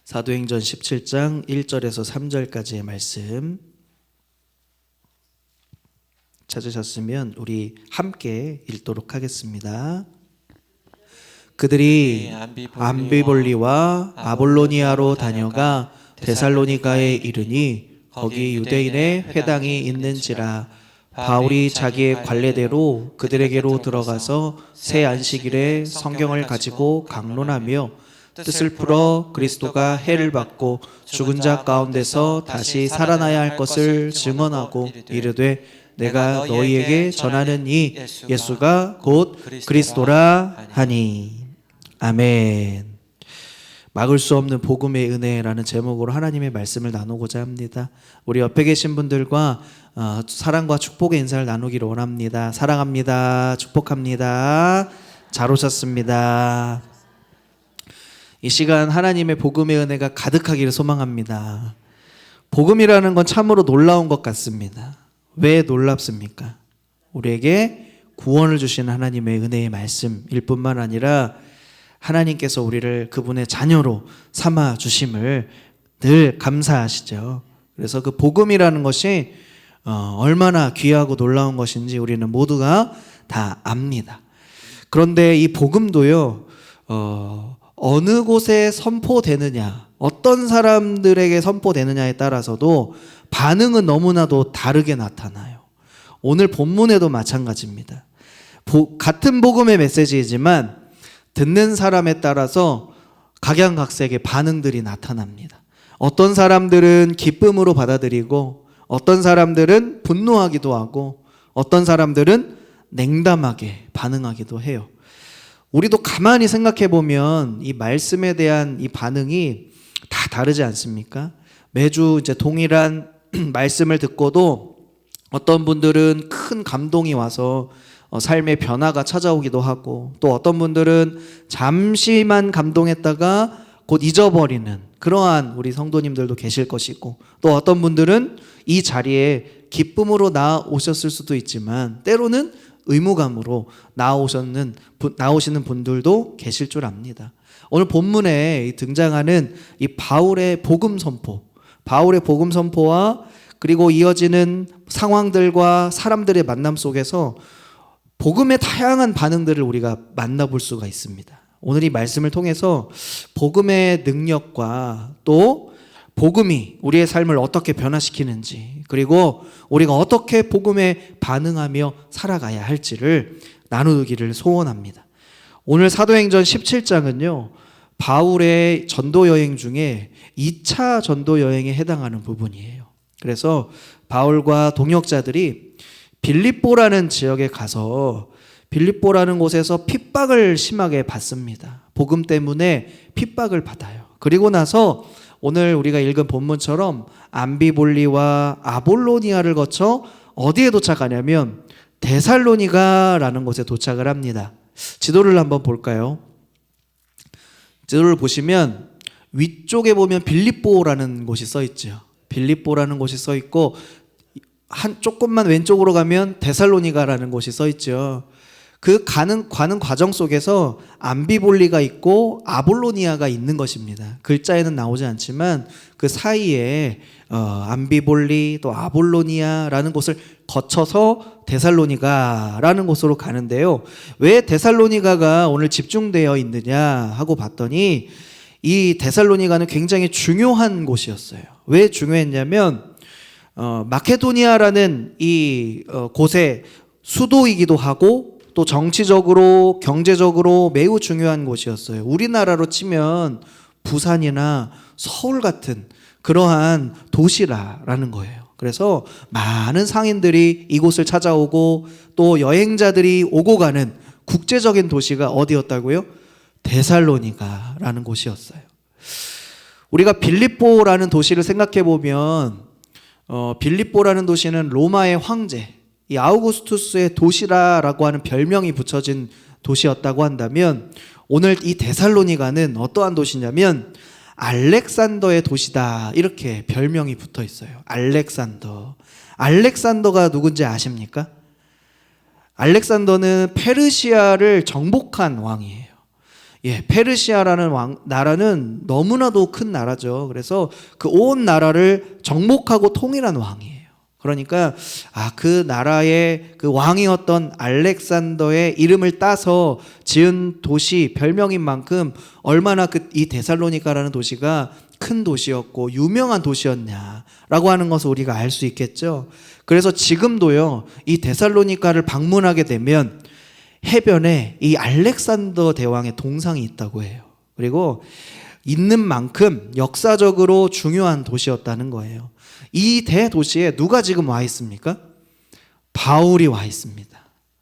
사도행전 17장 1절에서 3절까지의 말씀 찾으셨으면 우리 함께 읽도록 하겠습니다. 그들이 암비볼리와 아볼로니아로 다녀가 데살로니가에 이르니 거기 유대인의 회당이 있는지라. 바울이 자기의 관례대로 그들에게로 들어가서 새 안식일에 성경을 가지고 강론하며 뜻을 풀어 그리스도가 해를 받고 죽은 자 가운데서 다시 살아나야 할 것을 증언하고 이르되 내가 너희에게 전하는 이 예수가 곧 그리스도라 하니. 아멘. 막을 수 없는 복음의 은혜라는 제목으로 하나님의 말씀을 나누고자 합니다. 우리 옆에 계신 분들과 사랑과 축복의 인사를 나누기를 원합니다. 사랑합니다. 축복합니다. 잘 오셨습니다. 이 시간 하나님의 복음의 은혜가 가득하기를 소망합니다. 복음이라는 건 참으로 놀라운 것 같습니다. 왜 놀랍습니까? 우리에게 구원을 주시는 하나님의 은혜의 말씀일 뿐만 아니라 하나님께서 우리를 그분의 자녀로 삼아 주심을 늘 감사하시죠. 그래서 그 복음이라는 것이 얼마나 귀하고 놀라운 것인지 우리는 모두가 다 압니다. 그런데 이 복음도요, 어느 곳에 선포되느냐, 어떤 사람들에게 선포되느냐에 따라서도 반응은 너무나도 다르게 나타나요. 오늘 본문에도 마찬가지입니다. 같은 복음의 메시지이지만 듣는 사람에 따라서 각양각색의 반응들이 나타납니다. 어떤 사람들은 기쁨으로 받아들이고 어떤 사람들은 분노하기도 하고 어떤 사람들은 냉담하게 반응하기도 해요. 우리도 가만히 생각해 보면 이 말씀에 대한 이 반응이 다 다르지 않습니까? 매주 이제 동일한 말씀을 듣고도 어떤 분들은 큰 감동이 와서 삶의 변화가 찾아오기도 하고 또 어떤 분들은 잠시만 감동했다가 곧 잊어버리는 그러한 우리 성도님들도 계실 것이고 또 어떤 분들은 이 자리에 기쁨으로 나오셨을 수도 있지만 때로는 의무감으로 나오시는 분들도 계실 줄 압니다. 오늘 본문에 등장하는 이 바울의 복음 선포와 그리고 이어지는 상황들과 사람들의 만남 속에서 복음의 다양한 반응들을 우리가 만나볼 수가 있습니다. 오늘 이 말씀을 통해서 복음의 능력과 또 복음이 우리의 삶을 어떻게 변화시키는지 그리고 우리가 어떻게 복음에 반응하며 살아가야 할지를 나누기를 소원합니다. 오늘 사도행전 17장은요. 바울의 전도 여행 중에 2차 전도 여행에 해당하는 부분이에요. 그래서 바울과 동역자들이 빌립보라는 지역에 가서 빌립보라는 곳에서 핍박을 심하게 받습니다. 복음 때문에 핍박을 받아요. 그리고 나서 오늘 우리가 읽은 본문처럼 암비볼리와 아볼로니아를 거쳐 어디에 도착하냐면 데살로니가라는 곳에 도착을 합니다. 지도를 한번 볼까요? 지도를 보시면 위쪽에 보면 빌립보라는 곳이 써 있죠. 빌립보라는 곳이 써 있고 조금만 왼쪽으로 가면 데살로니가라는 곳이 써 있죠. 그 가는 과정 속에서 암비볼리가 있고 아볼로니아가 있는 것입니다. 글자에는 나오지 않지만 그 사이에 암비볼리 또 아볼로니아라는 곳을 거쳐서 데살로니가라는 곳으로 가는데요. 왜 데살로니가가 오늘 집중되어 있느냐 하고 봤더니 이 데살로니가는 굉장히 중요한 곳이었어요. 왜 중요했냐면 마케도니아라는 이 곳의 수도이기도 하고 또 정치적으로 경제적으로 매우 중요한 곳이었어요. 우리나라로 치면 부산이나 서울 같은 그러한 도시라는 거예요. 그래서 많은 상인들이 이곳을 찾아오고 또 여행자들이 오고 가는 국제적인 도시가 어디였다고요? 데살로니가라는 곳이었어요. 우리가 빌립보라는 도시를 생각해 보면 빌립보라는 도시는 로마의 황제 이 아우구스투스의 도시라고 하는 별명이 붙여진 도시였다고 한다면 오늘 이 데살로니가는 어떠한 도시냐면 알렉산더의 도시다 이렇게 별명이 붙어 있어요. 알렉산더가 누군지 아십니까? 알렉산더는 페르시아를 정복한 왕이에요. 페르시아라는 나라는 너무나도 큰 나라죠. 그래서 그 온 나라를 정복하고 통일한 왕이에요. 그러니까 그 나라의 그 왕이었던 알렉산더의 이름을 따서 지은 도시, 별명인 만큼 얼마나 이 데살로니가라는 도시가 큰 도시였고 유명한 도시였냐라고 하는 것을 우리가 알 수 있겠죠. 그래서 지금도요, 이 데살로니가를 방문하게 되면 해변에 이 알렉산더 대왕의 동상이 있다고 해요. 그리고 있는 만큼 역사적으로 중요한 도시였다는 거예요. 이 대도시에 누가 지금 와 있습니까? 바울이 와 있습니다.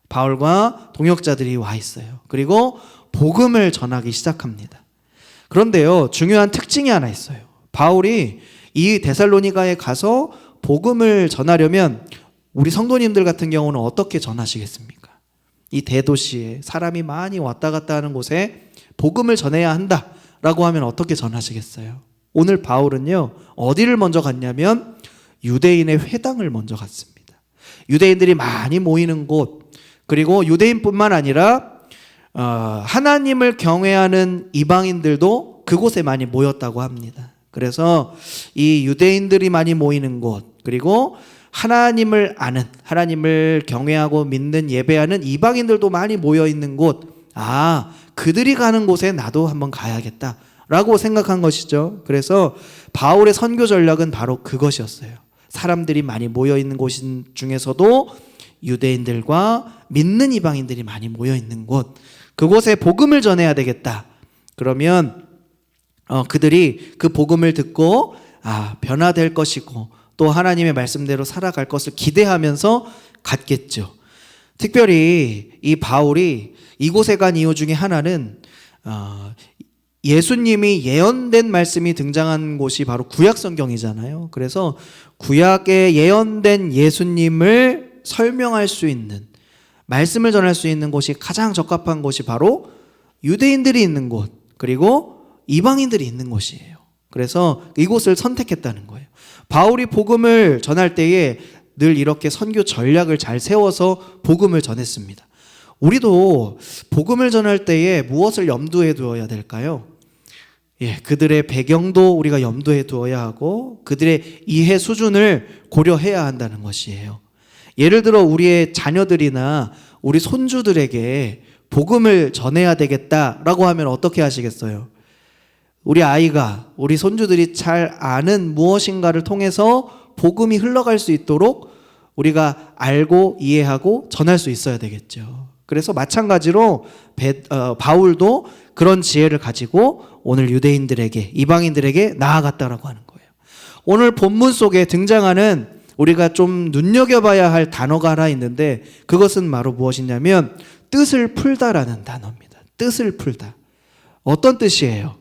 바울과 동역자들이 와 있어요. 그리고 복음을 전하기 시작합니다. 그런데요, 중요한 특징이 하나 있어요. 바울이 이 데살로니가에 가서 복음을 전하려면 우리 성도님들 같은 경우는 어떻게 전하시겠습니까? 이 대도시에 사람이 많이 왔다 갔다 하는 곳에 복음을 전해야 한다라고 하면 어떻게 전하시겠어요? 오늘 바울은요, 어디를 먼저 갔냐면 유대인의 회당을 먼저 갔습니다. 유대인들이 많이 모이는 곳, 그리고 유대인뿐만 아니라 하나님을 경외하는 이방인들도 그곳에 많이 모였다고 합니다. 그래서 이 유대인들이 많이 모이는 곳, 그리고 하나님을 아는, 하나님을 경외하고 믿는, 예배하는 이방인들도 많이 모여 있는 곳, 그들이 가는 곳에 나도 한번 가야겠다 라고 생각한 것이죠. 그래서 바울의 선교 전략은 바로 그것이었어요. 사람들이 많이 모여 있는 곳 중에서도 유대인들과 믿는 이방인들이 많이 모여 있는 곳, 그곳에 복음을 전해야 되겠다. 그러면 그들이 그 복음을 듣고 변화될 것이고 또 하나님의 말씀대로 살아갈 것을 기대하면서 갔겠죠. 특별히 이 바울이 이곳에 간 이유 중에 하나는 예수님이 예언된 말씀이 등장한 곳이 바로 구약 성경이잖아요. 그래서 구약에 예언된 예수님을 설명할 수 있는, 말씀을 전할 수 있는 곳이 가장 적합한 곳이 바로 유대인들이 있는 곳, 그리고 이방인들이 있는 곳이에요. 그래서 이곳을 선택했다는 거예요. 바울이 복음을 전할 때에 늘 이렇게 선교 전략을 잘 세워서 복음을 전했습니다. 우리도 복음을 전할 때에 무엇을 염두에 두어야 될까요? 그들의 배경도 우리가 염두에 두어야 하고 그들의 이해 수준을 고려해야 한다는 것이에요. 예를 들어 우리의 자녀들이나 우리 손주들에게 복음을 전해야 되겠다라고 하면 어떻게 하시겠어요? 우리 아이가, 우리 손주들이 잘 아는 무엇인가를 통해서 복음이 흘러갈 수 있도록 우리가 알고 이해하고 전할 수 있어야 되겠죠. 그래서 마찬가지로 바울도 그런 지혜를 가지고 오늘 유대인들에게, 이방인들에게 나아갔다라고 하는 거예요. 오늘 본문 속에 등장하는 우리가 좀 눈여겨봐야 할 단어가 하나 있는데 그것은 바로 무엇이냐면 뜻을 풀다라는 단어입니다. 뜻을 풀다. 어떤 뜻이에요?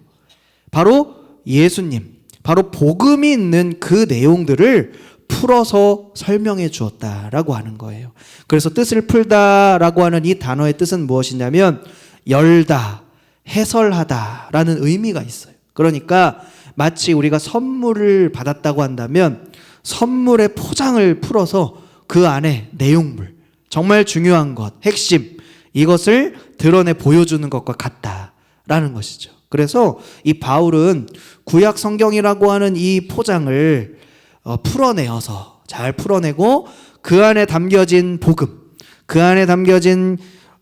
바로 예수님, 바로 복음이 있는 그 내용들을 풀어서 설명해 주었다라고 하는 거예요. 그래서 뜻을 풀다라고 하는 이 단어의 뜻은 무엇이냐면 열다, 해설하다라는 의미가 있어요. 그러니까 마치 우리가 선물을 받았다고 한다면 선물의 포장을 풀어서 그 안에 내용물, 정말 중요한 것, 핵심, 이것을 드러내 보여주는 것과 같다라는 것이죠. 그래서 이 바울은 구약 성경이라고 하는 이 포장을 풀어내어서 잘 풀어내고 그 안에 담겨진 복음, 그 안에 담겨진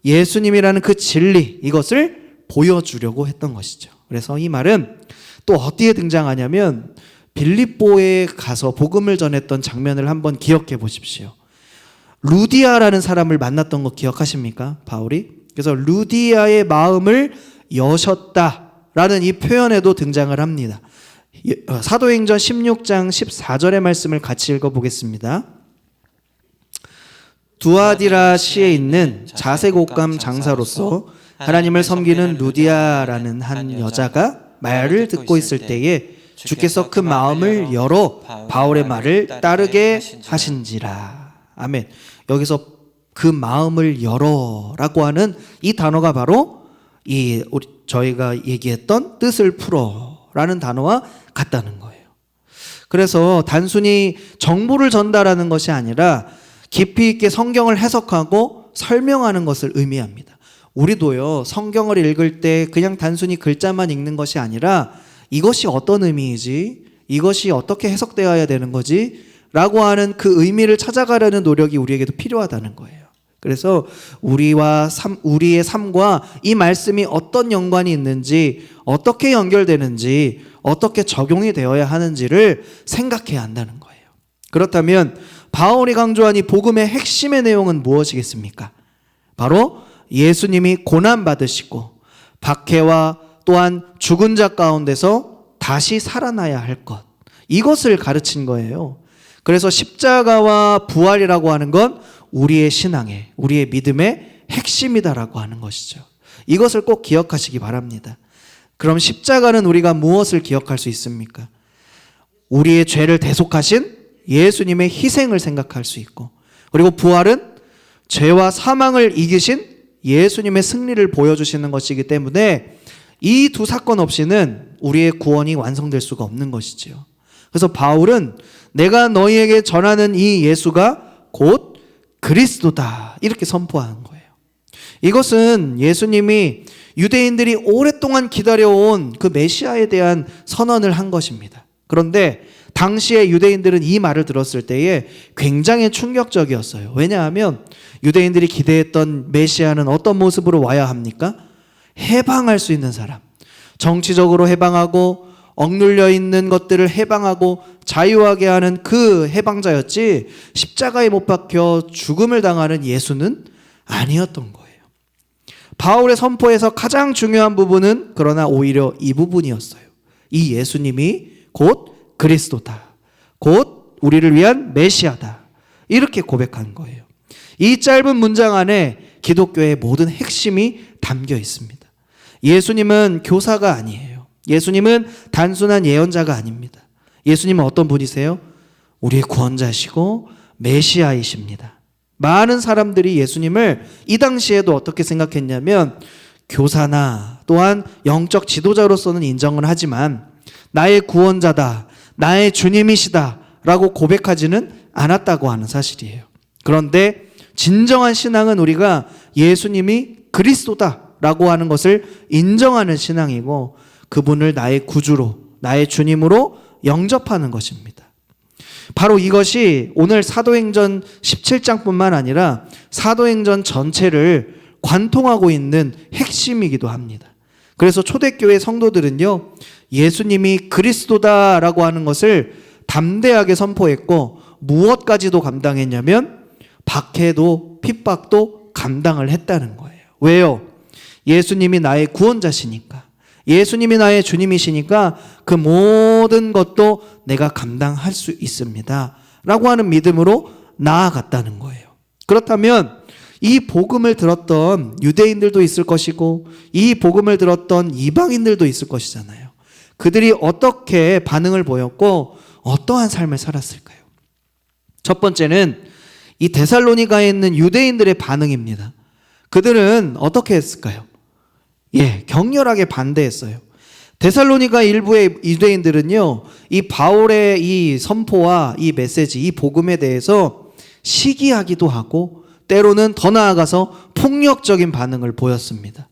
예수님이라는 그 진리, 이것을 보여주려고 했던 것이죠. 그래서 이 말은 또 어디에 등장하냐면 빌립보에 가서 복음을 전했던 장면을 한번 기억해 보십시오. 루디아라는 사람을 만났던 거 기억하십니까? 바울이? 그래서 루디아의 마음을 여셨다라는 이 표현에도 등장을 합니다. 사도행전 16장 14절의 말씀을 같이 읽어보겠습니다. 두아디라시에 있는 자색 옷감 장사로서 하나님을 섬기는 루디아라는 한 여자가 말을 듣고 있을 때에 주께서 그 마음을 열어 바울의 말을 따르게 하신지라. 아멘. 여기서 그 마음을 열어라고 하는 이 단어가 바로 저희가 얘기했던 뜻을 풀어라는 단어와 같다는 거예요. 그래서 단순히 정보를 전달하는 것이 아니라 깊이 있게 성경을 해석하고 설명하는 것을 의미합니다. 우리도요, 성경을 읽을 때 그냥 단순히 글자만 읽는 것이 아니라 이것이 어떤 의미이지? 이것이 어떻게 해석되어야 되는 거지? 라고 하는 그 의미를 찾아가려는 노력이 우리에게도 필요하다는 거예요. 그래서 우리의 삶과 이 말씀이 어떤 연관이 있는지, 어떻게 연결되는지, 어떻게 적용이 되어야 하는지를 생각해야 한다는 거예요. 그렇다면 바울이 강조한 이 복음의 핵심의 내용은 무엇이겠습니까? 바로 예수님이 고난받으시고 박해와 또한 죽은 자 가운데서 다시 살아나야 할 것, 이것을 가르친 거예요. 그래서 십자가와 부활이라고 하는 건 우리의 신앙의, 우리의 믿음의 핵심이다라고 하는 것이죠. 이것을 꼭 기억하시기 바랍니다. 그럼 십자가는 우리가 무엇을 기억할 수 있습니까? 우리의 죄를 대속하신 예수님의 희생을 생각할 수 있고, 그리고 부활은 죄와 사망을 이기신 예수님의 승리를 보여주시는 것이기 때문에 이 두 사건 없이는 우리의 구원이 완성될 수가 없는 것이지요. 그래서 바울은 내가 너희에게 전하는 이 예수가 곧 그리스도다, 이렇게 선포하는 거예요. 이것은 예수님이 유대인들이 오랫동안 기다려온 그 메시아에 대한 선언을 한 것입니다. 그런데 당시에 유대인들은 이 말을 들었을 때에 굉장히 충격적이었어요. 왜냐하면 유대인들이 기대했던 메시아는 어떤 모습으로 와야 합니까? 해방할 수 있는 사람, 정치적으로 해방하고 억눌려 있는 것들을 해방하고 자유하게 하는 그 해방자였지, 십자가에 못 박혀 죽음을 당하는 예수는 아니었던 거예요. 바울의 선포에서 가장 중요한 부분은 그러나 오히려 이 부분이었어요. 이 예수님이 곧 그리스도다, 곧 우리를 위한 메시아다, 이렇게 고백한 거예요. 이 짧은 문장 안에 기독교의 모든 핵심이 담겨 있습니다. 예수님은 교사가 아니에요. 예수님은 단순한 예언자가 아닙니다. 예수님은 어떤 분이세요? 우리의 구원자시고 메시아이십니다. 많은 사람들이 예수님을 이 당시에도 어떻게 생각했냐면 교사나 또한 영적 지도자로서는 인정을 하지만 나의 구원자다, 나의 주님이시다 라고 고백하지는 않았다고 하는 사실이에요. 그런데 진정한 신앙은 우리가 예수님이 그리스도다 라고 하는 것을 인정하는 신앙이고, 그분을 나의 구주로, 나의 주님으로 영접하는 것입니다. 바로 이것이 오늘 사도행전 17장뿐만 아니라 사도행전 전체를 관통하고 있는 핵심이기도 합니다. 그래서 초대교회 성도들은요, 예수님이 그리스도다라고 하는 것을 담대하게 선포했고, 무엇까지도 감당했냐면 박해도 핍박도 감당을 했다는 거예요. 왜요? 예수님이 나의 구원자시니까, 예수님이 나의 주님이시니까 그 모든 것도 내가 감당할 수 있습니다 라고 하는 믿음으로 나아갔다는 거예요. 그렇다면 이 복음을 들었던 유대인들도 있을 것이고 이 복음을 들었던 이방인들도 있을 것이잖아요. 그들이 어떻게 반응을 보였고 어떠한 삶을 살았을까요? 첫 번째는 이 데살로니가에 있는 유대인들의 반응입니다. 그들은 어떻게 했을까요? 격렬하게 반대했어요. 데살로니가 일부의 유대인들은요, 이 바울의 이 선포와 이 메시지, 이 복음에 대해서 시기하기도 하고 때로는 더 나아가서 폭력적인 반응을 보였습니다.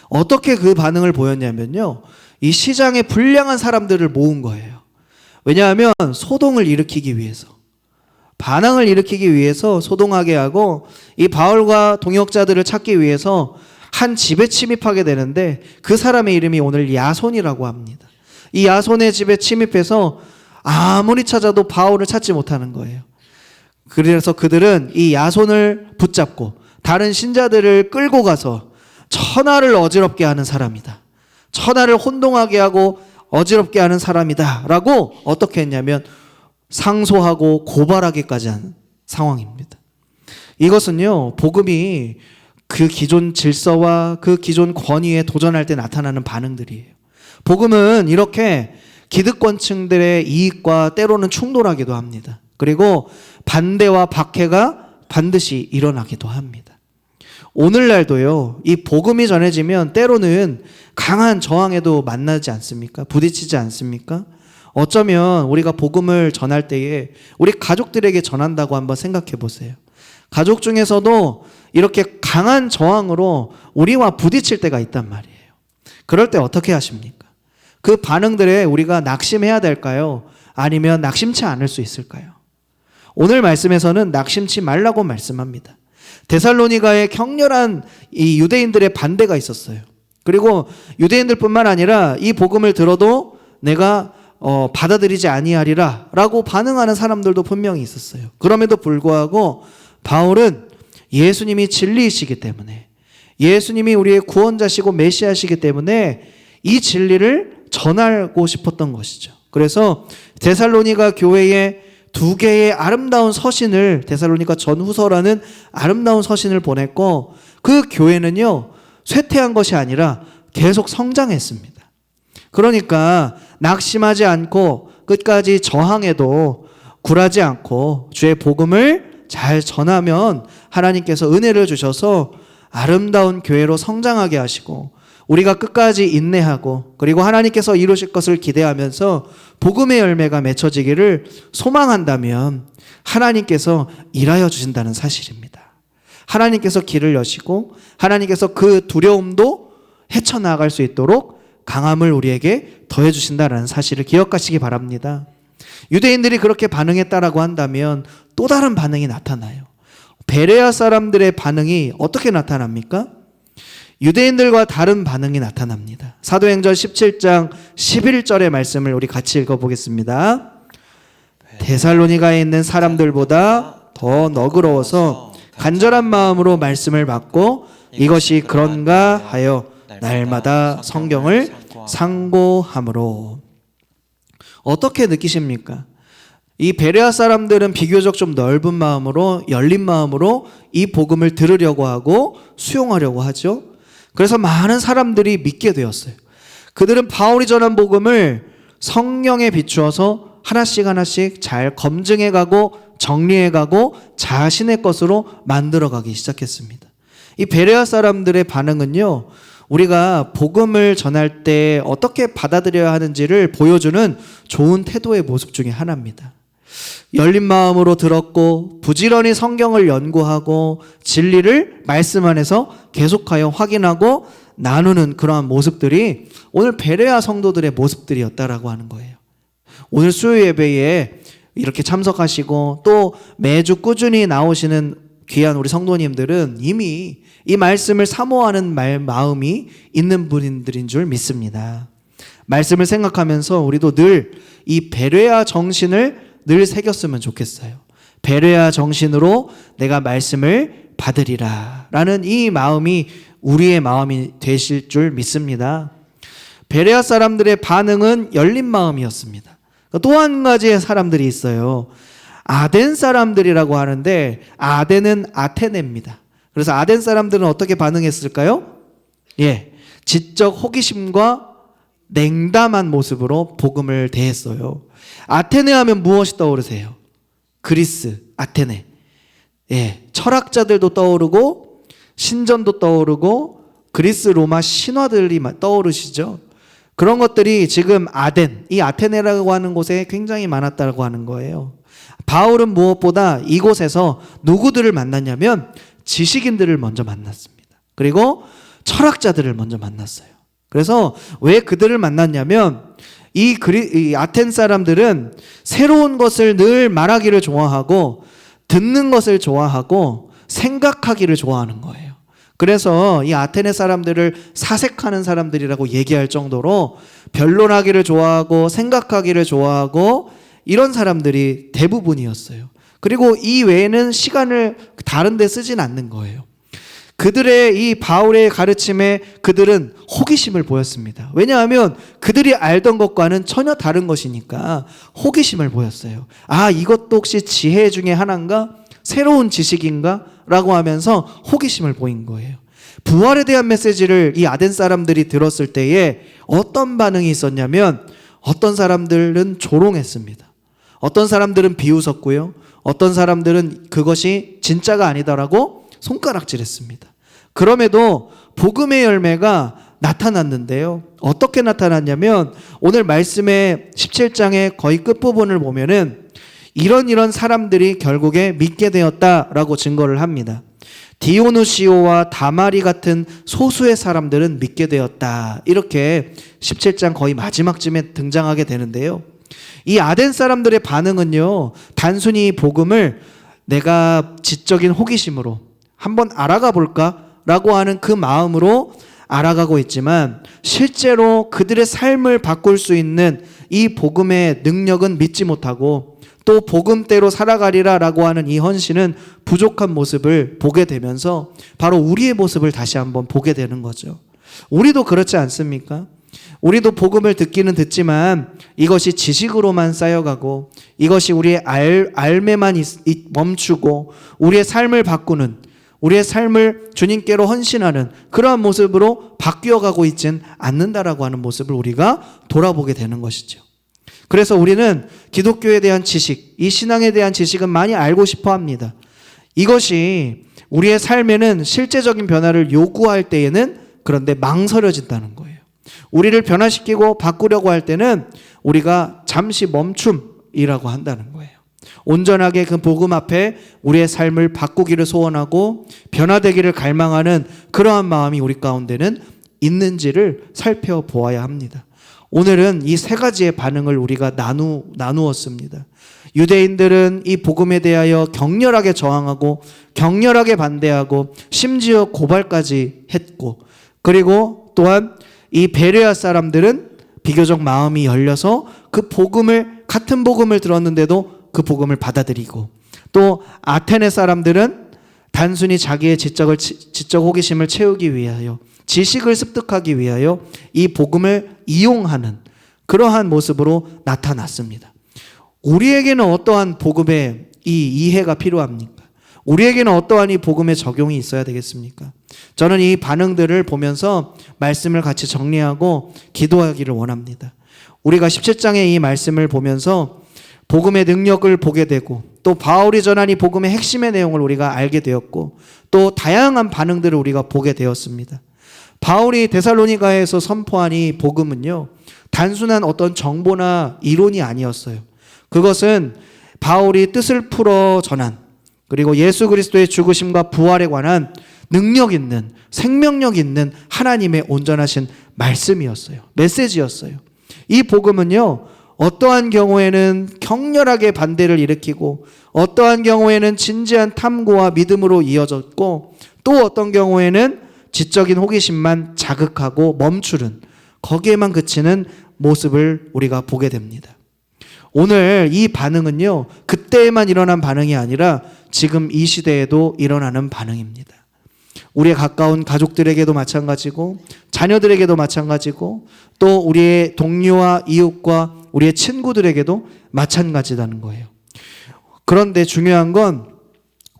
어떻게 그 반응을 보였냐면요, 이 시장에 불량한 사람들을 모은 거예요. 왜냐하면 소동을 일으키기 위해서, 반항을 일으키기 위해서 소동하게 하고, 이 바울과 동역자들을 찾기 위해서 한 집에 침입하게 되는데 그 사람의 이름이 오늘 야손이라고 합니다. 이 야손의 집에 침입해서 아무리 찾아도 바울을 찾지 못하는 거예요. 그래서 그들은 이 야손을 붙잡고 다른 신자들을 끌고 가서 천하를 어지럽게 하는 사람이다, 천하를 혼동하게 하고 어지럽게 하는 사람이다 라고 어떻게 했냐면 상소하고 고발하기까지 한 상황입니다. 이것은요, 복음이 그 기존 질서와 그 기존 권위에 도전할 때 나타나는 반응들이에요. 복음은 이렇게 기득권층들의 이익과 때로는 충돌하기도 합니다. 그리고 반대와 박해가 반드시 일어나기도 합니다. 오늘날도요, 이 복음이 전해지면 때로는 강한 저항에도 만나지 않습니까? 부딪히지 않습니까? 어쩌면 우리가 복음을 전할 때에 우리 가족들에게 전한다고 한번 생각해 보세요. 가족 중에서도 이렇게 강한 저항으로 우리와 부딪힐 때가 있단 말이에요. 그럴 때 어떻게 하십니까? 그 반응들에 우리가 낙심해야 될까요? 아니면 낙심치 않을 수 있을까요? 오늘 말씀에서는 낙심치 말라고 말씀합니다. 데살로니가에 격렬한 이 유대인들의 반대가 있었어요. 그리고 유대인들뿐만 아니라 이 복음을 들어도 내가 받아들이지 아니하리라 라고 반응하는 사람들도 분명히 있었어요. 그럼에도 불구하고 바울은 예수님이 진리이시기 때문에, 예수님이 우리의 구원자시고 메시아시기 때문에 이 진리를 전하고 싶었던 것이죠. 그래서 데살로니가 교회에 두 개의 아름다운 서신을, 데살로니가 전후서라는 아름다운 서신을 보냈고, 그 교회는요 쇠퇴한 것이 아니라 계속 성장했습니다. 그러니까 낙심하지 않고 끝까지 저항해도 굴하지 않고 주의 복음을 잘 전하면 하나님께서 은혜를 주셔서 아름다운 교회로 성장하게 하시고, 우리가 끝까지 인내하고 그리고 하나님께서 이루실 것을 기대하면서 복음의 열매가 맺혀지기를 소망한다면 하나님께서 일하여 주신다는 사실입니다. 하나님께서 길을 여시고 하나님께서 그 두려움도 헤쳐나갈 수 있도록 강함을 우리에게 더해 주신다는 사실을 기억하시기 바랍니다. 유대인들이 그렇게 반응했다라고 한다면 또 다른 반응이 나타나요. 베레아 사람들의 반응이 어떻게 나타납니까? 유대인들과 다른 반응이 나타납니다. 사도행전 17장 11절의 말씀을 우리 같이 읽어보겠습니다. 데살로니가에 있는 사람들보다 더 너그러워서 간절한 마음으로 말씀을 받고 이것이 그런가 하여 날마다 성경을 상고함으로. 어떻게 느끼십니까? 이 베레아 사람들은 비교적 좀 넓은 마음으로, 열린 마음으로 이 복음을 들으려고 하고 수용하려고 하죠. 그래서 많은 사람들이 믿게 되었어요. 그들은 바울이 전한 복음을 성령에 비추어서 하나씩 하나씩 잘 검증해가고 정리해가고 자신의 것으로 만들어가기 시작했습니다. 이 베레아 사람들의 반응은요, 우리가 복음을 전할 때 어떻게 받아들여야 하는지를 보여주는 좋은 태도의 모습 중에 하나입니다. 열린 마음으로 들었고 부지런히 성경을 연구하고 진리를 말씀 안에서 계속하여 확인하고 나누는 그러한 모습들이 오늘 베레아 성도들의 모습들이었다라고 하는 거예요. 오늘 수요 예배에 이렇게 참석하시고 또 매주 꾸준히 나오시는 귀한 우리 성도님들은 이미 이 말씀을 사모하는 마음이 있는 분들인 줄 믿습니다. 말씀을 생각하면서 우리도 늘 이 베레아 정신을 늘 새겼으면 좋겠어요. 베레아 정신으로 내가 말씀을 받으리라 라는 이 마음이 우리의 마음이 되실 줄 믿습니다. 베레아 사람들의 반응은 열린 마음이었습니다. 또 한 가지의 사람들이 있어요. 아덴 사람들이라고 하는데 아덴은 아테네입니다. 그래서 아덴 사람들은 어떻게 반응했을까요? 지적 호기심과 냉담한 모습으로 복음을 대했어요. 아테네 하면 무엇이 떠오르세요? 그리스, 아테네. 철학자들도 떠오르고 신전도 떠오르고 그리스 로마 신화들이 떠오르시죠. 그런 것들이 지금 아덴, 이 아테네라고 하는 곳에 굉장히 많았다고 하는 거예요. 바울은 무엇보다 이곳에서 누구들을 만났냐면 지식인들을 먼저 만났습니다. 그리고 철학자들을 먼저 만났어요. 그래서 왜 그들을 만났냐면 이 아텐 사람들은 새로운 것을 늘 말하기를 좋아하고 듣는 것을 좋아하고 생각하기를 좋아하는 거예요. 그래서 이 아테네 사람들을 사색하는 사람들이라고 얘기할 정도로 변론하기를 좋아하고 생각하기를 좋아하고 이런 사람들이 대부분이었어요. 그리고 이 외에는 시간을 다른 데 쓰진 않는 거예요. 그들의 이 바울의 가르침에 그들은 호기심을 보였습니다. 왜냐하면 그들이 알던 것과는 전혀 다른 것이니까 호기심을 보였어요. 이것도 혹시 지혜 중에 하나인가? 새로운 지식인가? 라고 하면서 호기심을 보인 거예요. 부활에 대한 메시지를 이 아덴 사람들이 들었을 때에 어떤 반응이 있었냐면 어떤 사람들은 조롱했습니다. 어떤 사람들은 비웃었고요. 어떤 사람들은 그것이 진짜가 아니다라고 손가락질했습니다. 그럼에도 복음의 열매가 나타났는데요. 어떻게 나타났냐면 오늘 말씀의 17장의 거의 끝부분을 보면은 이런 사람들이 결국에 믿게 되었다라고 증거를 합니다. 디오누시오와 다마리 같은 소수의 사람들은 믿게 되었다. 이렇게 17장 거의 마지막쯤에 등장하게 되는데요. 이 아덴 사람들의 반응은요, 단순히 복음을 내가 지적인 호기심으로 한번 알아가 볼까라고 하는 그 마음으로 알아가고 있지만, 실제로 그들의 삶을 바꿀 수 있는 이 복음의 능력은 믿지 못하고, 또 복음대로 살아가리라라고 하는 이 헌신은 부족한 모습을 보게 되면서 바로 우리의 모습을 다시 한번 보게 되는 거죠. 우리도 그렇지 않습니까? 우리도 복음을 듣기는 듣지만 이것이 지식으로만 쌓여가고, 이것이 우리의 알매만 멈추고, 우리의 삶을 바꾸는, 우리의 삶을 주님께로 헌신하는 그러한 모습으로 바뀌어가고 있진 않는다라고 하는 모습을 우리가 돌아보게 되는 것이죠. 그래서 우리는 기독교에 대한 지식, 이 신앙에 대한 지식은 많이 알고 싶어 합니다. 이것이 우리의 삶에는 실제적인 변화를 요구할 때에는 그런데 망설여진다는 거예요. 우리를 변화시키고 바꾸려고 할 때는 우리가 잠시 멈춤이라고 한다는 거예요. 온전하게 그 복음 앞에 우리의 삶을 바꾸기를 소원하고 변화되기를 갈망하는 그러한 마음이 우리 가운데는 있는지를 살펴보아야 합니다. 오늘은 이 세 가지의 반응을 우리가 나누었습니다. 유대인들은 이 복음에 대하여 격렬하게 저항하고 격렬하게 반대하고 심지어 고발까지 했고, 그리고 또한 이 베레아 사람들은 비교적 마음이 열려서 그 복음을, 같은 복음을 들었는데도 그 복음을 받아들이고, 또 아테네 사람들은 단순히 자기의 지적 호기심을 채우기 위하여, 지식을 습득하기 위하여 이 복음을 이용하는 그러한 모습으로 나타났습니다. 우리에게는 어떠한 복음의 이 이해가 필요합니까? 우리에게는 어떠한 이 복음의 적용이 있어야 되겠습니까? 저는 이 반응들을 보면서 말씀을 같이 정리하고 기도하기를 원합니다. 우리가 17장의 이 말씀을 보면서 복음의 능력을 보게 되고, 또 바울이 전한 이 복음의 핵심의 내용을 우리가 알게 되었고, 또 다양한 반응들을 우리가 보게 되었습니다. 바울이 데살로니가에서 선포한 이 복음은요, 단순한 어떤 정보나 이론이 아니었어요. 그것은 바울이 뜻을 풀어 전한, 그리고 예수 그리스도의 죽으심과 부활에 관한 능력 있는, 생명력 있는 하나님의 온전하신 말씀이었어요. 메시지였어요. 이 복음은요, 어떠한 경우에는 격렬하게 반대를 일으키고, 어떠한 경우에는 진지한 탐구와 믿음으로 이어졌고, 또 어떤 경우에는 지적인 호기심만 자극하고 멈추는, 거기에만 그치는 모습을 우리가 보게 됩니다. 오늘 이 반응은요, 그때에만 일어난 반응이 아니라 지금 이 시대에도 일어나는 반응입니다. 우리의 가까운 가족들에게도 마찬가지고, 자녀들에게도 마찬가지고, 또 우리의 동료와 이웃과 우리의 친구들에게도 마찬가지라는 거예요. 그런데 중요한 건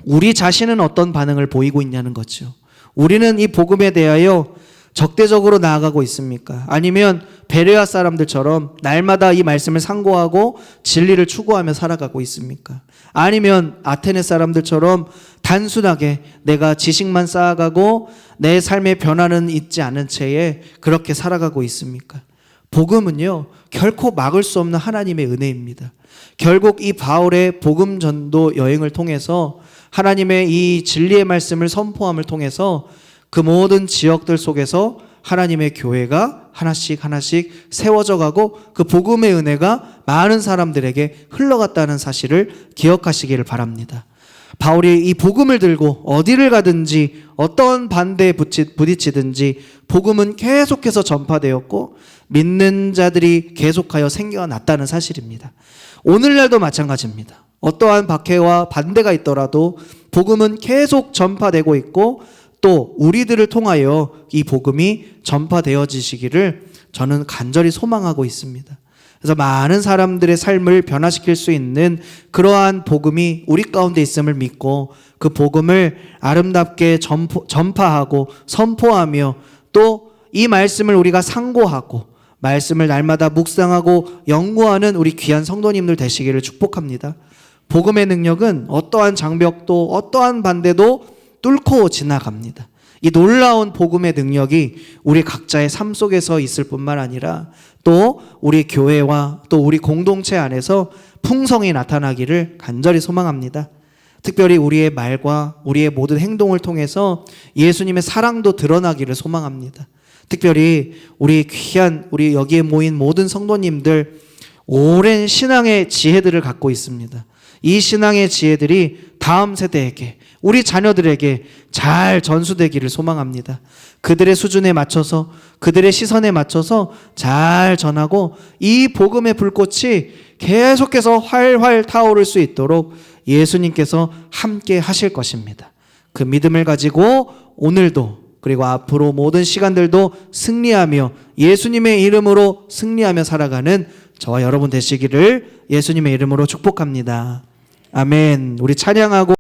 우리 자신은 어떤 반응을 보이고 있냐는 거죠. 우리는 이 복음에 대하여 적대적으로 나아가고 있습니까? 아니면 베레아 사람들처럼 날마다 이 말씀을 상고하고 진리를 추구하며 살아가고 있습니까? 아니면 아테네 사람들처럼 단순하게 내가 지식만 쌓아가고 내 삶의 변화는 있지 않은 채에 그렇게 살아가고 있습니까? 복음은요, 결코 막을 수 없는 하나님의 은혜입니다. 결국 이 바울의 복음 전도 여행을 통해서 하나님의 이 진리의 말씀을 선포함을 통해서 그 모든 지역들 속에서 하나님의 교회가 하나씩 세워져 가고, 그 복음의 은혜가 많은 사람들에게 흘러갔다는 사실을 기억하시기를 바랍니다. 바울이 이 복음을 들고 어디를 가든지 어떤 반대에 부딪히든지 복음은 계속해서 전파되었고 믿는 자들이 계속하여 생겨났다는 사실입니다. 오늘날도 마찬가지입니다. 어떠한 박해와 반대가 있더라도 복음은 계속 전파되고 있고, 또 우리들을 통하여 이 복음이 전파되어지시기를 저는 간절히 소망하고 있습니다. 그래서 많은 사람들의 삶을 변화시킬 수 있는 그러한 복음이 우리 가운데 있음을 믿고, 그 복음을 아름답게 전파하고 선포하며, 또 이 말씀을 우리가 상고하고 말씀을 날마다 묵상하고 연구하는 우리 귀한 성도님들 되시기를 축복합니다. 복음의 능력은 어떠한 장벽도 어떠한 반대도 뚫고 지나갑니다. 이 놀라운 복음의 능력이 우리 각자의 삶 속에서 있을 뿐만 아니라 또 우리 교회와 또 우리 공동체 안에서 풍성히 나타나기를 간절히 소망합니다. 특별히 우리의 말과 우리의 모든 행동을 통해서 예수님의 사랑도 드러나기를 소망합니다. 특별히 우리 귀한 우리 여기에 모인 모든 성도님들 오랜 신앙의 지혜들을 갖고 있습니다. 이 신앙의 지혜들이 다음 세대에게 우리 자녀들에게 잘 전수되기를 소망합니다. 그들의 수준에 맞춰서 그들의 시선에 맞춰서 잘 전하고 이 복음의 불꽃이 계속해서 활활 타오를 수 있도록 예수님께서 함께 하실 것입니다. 그 믿음을 가지고 오늘도 그리고 앞으로 모든 시간들도 승리하며 예수님의 이름으로 승리하며 살아가는 저와 여러분 되시기를 예수님의 이름으로 축복합니다. 아멘. 우리 찬양하고